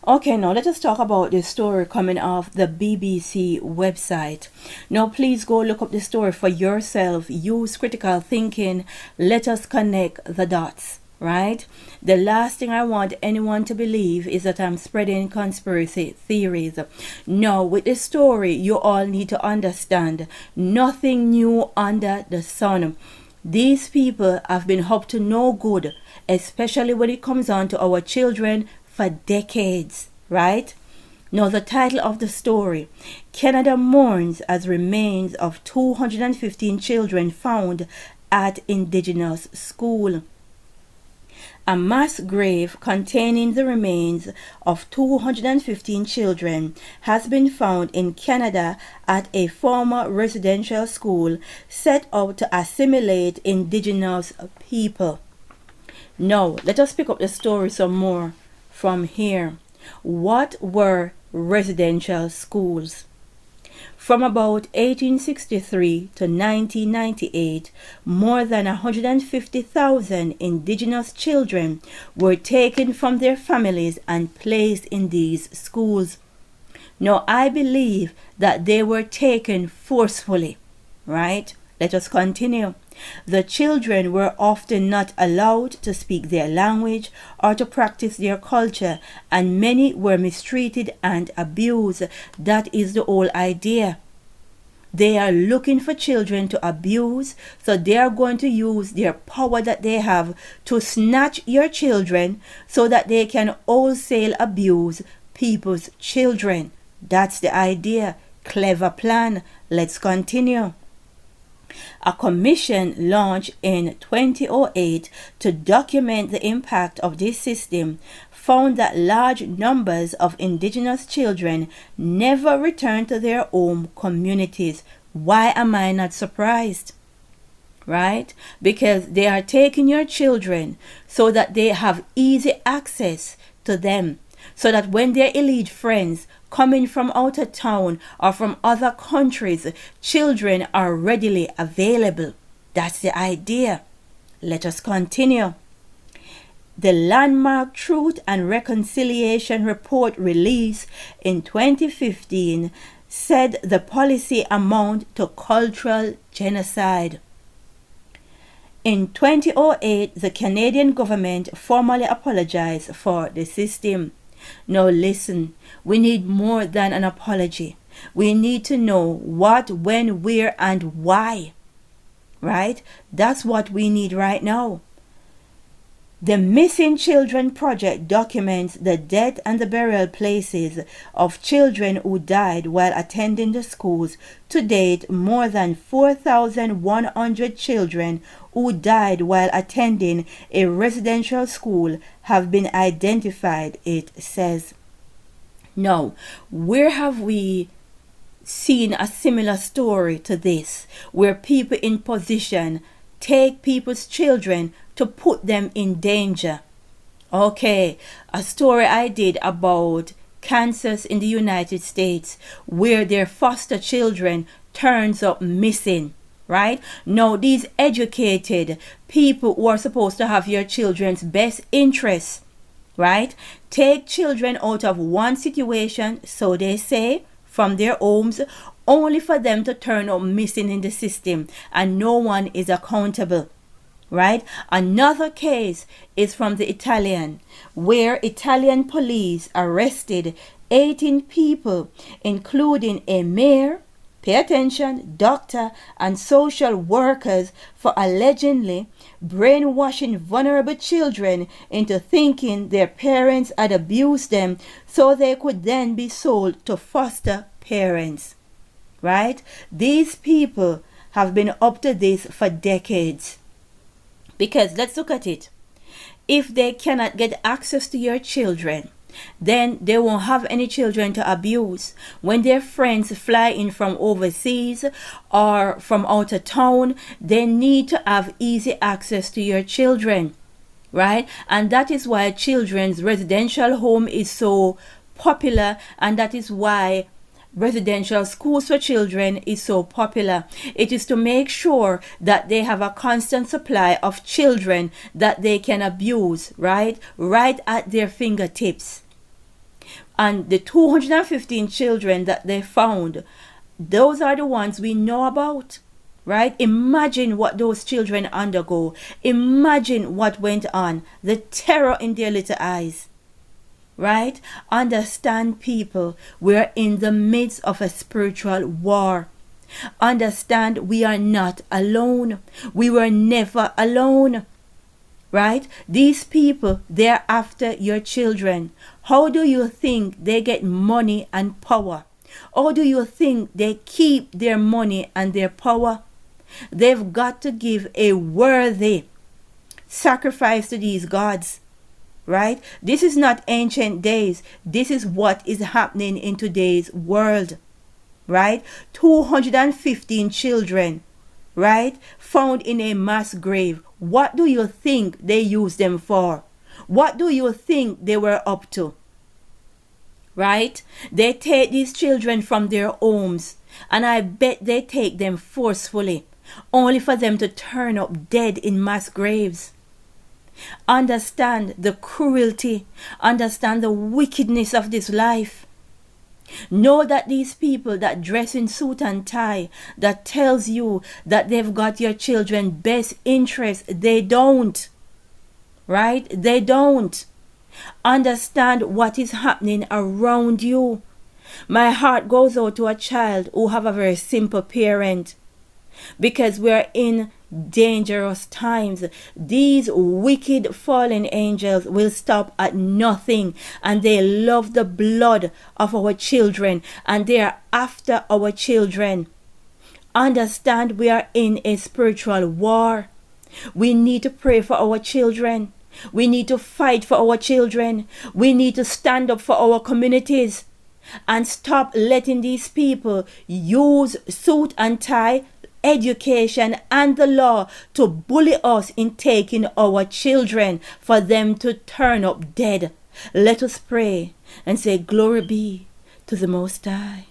Okay, now let us talk about this story coming off the BBC website. Now, please go look up the story for yourself. Use critical thinking. Let us connect the dots, right? The last thing I want anyone to believe is that I'm spreading conspiracy theories. No, with this story, you all need to understand nothing new under the sun. These people have been up to no good, especially when it comes on to our children, for decades, right? Now, the title of the story: Canada mourns as remains of 215 children found at Indigenous school. A mass grave containing the remains of 215 children has been found in Canada at a former residential school set out to assimilate Indigenous people. Now, let us pick up the story some more from here. What were residential schools? From about 1863 to 1998, more than 150,000 Indigenous children were taken from their families and placed in these schools. Now, I believe that they were taken forcefully, right? Let us continue. The children were often not allowed to speak their language or to practice their culture, and many were mistreated and abused. That is the whole idea. They are looking for children to abuse, so they are going to use their power that they have to snatch your children so that they can wholesale abuse people's children. That's the idea. Clever plan. Let's continue. A commission launched in 2008 to document the impact of this system found that large numbers of Indigenous children never returned to their home communities. Why am I not surprised? Right? Because they are taking your children so that they have easy access to them, so that when their elite friends coming from out of town or from other countries, children are readily available. That's the idea. Let us continue. The landmark Truth and Reconciliation report released in 2015 said the policy amounted to cultural genocide. In 2008, the Canadian government formally apologized for the system. Now listen, we need more than an apology. We need to know what, when, where, and why. Right? That's what we need right now. The Missing Children Project documents the death and the burial places of children who died while attending the schools. To date, more than 4,100 children who died while attending a residential school have been identified, it says. Now, where have we seen a similar story to this, where people in position take people's children to put them in danger? Okay, a story I did about Kansas in the United States, where their foster children turns up missing, right? Now, these educated people who are supposed to have your children's best interests, right, take children out of one situation, so they say, from their homes, only for them to turn up missing in the system, and no one is accountable. Right? Another case is from the Italian, where Italian police arrested 18 people, including a mayor, pay attention, doctor, and social workers, for allegedly brainwashing vulnerable children into thinking their parents had abused them so they could then be sold to foster parents. Right? These people have been up to this for decades. Because let's look at it. If they cannot get access to your children, then they won't have any children to abuse. When their friends fly in from overseas or from out of town, they need to have easy access to your children, right? And that is why children's residential home is so popular, and that is why residential schools for children is so popular. It is to make sure that they have a constant supply of children that they can abuse, right at their fingertips. And the 215 children that they found, those are the ones we know about, right? Imagine what those children undergo. Imagine what went on. The terror in their little eyes, right? Understand, people, we're in the midst of a spiritual war. Understand, we are not alone. We were never alone, right? These people, they're after your children. How do you think they get money and power? How do you think they keep their money and their power? They've got to give a worthy sacrifice to these gods, right? This is not ancient days. This is what is happening in today's world, right? 215 children, right, found in a mass grave. What do you think they used them for? What do you think they were up to? Right? They take these children from their homes, and I bet they take them forcefully, only for them to turn up dead in mass graves. Understand the cruelty. Understand the wickedness of this life. Know that these people that dress in suit and tie, that tells you that they've got your children's best interest, they don't. Right? They don't. Understand what is happening around you. My heart goes out to a child who have a very simple parent, because we're in dangerous times. These wicked fallen angels will stop at nothing, and they love the blood of our children, and they are after our children. Understand, we are in a spiritual war. We need to pray for our children. We need to fight for our children. We need to stand up for our communities and stop letting these people use suit and tie, education and the law to bully us in taking our children for them to turn up dead. Let us pray and say, glory be to the Most High.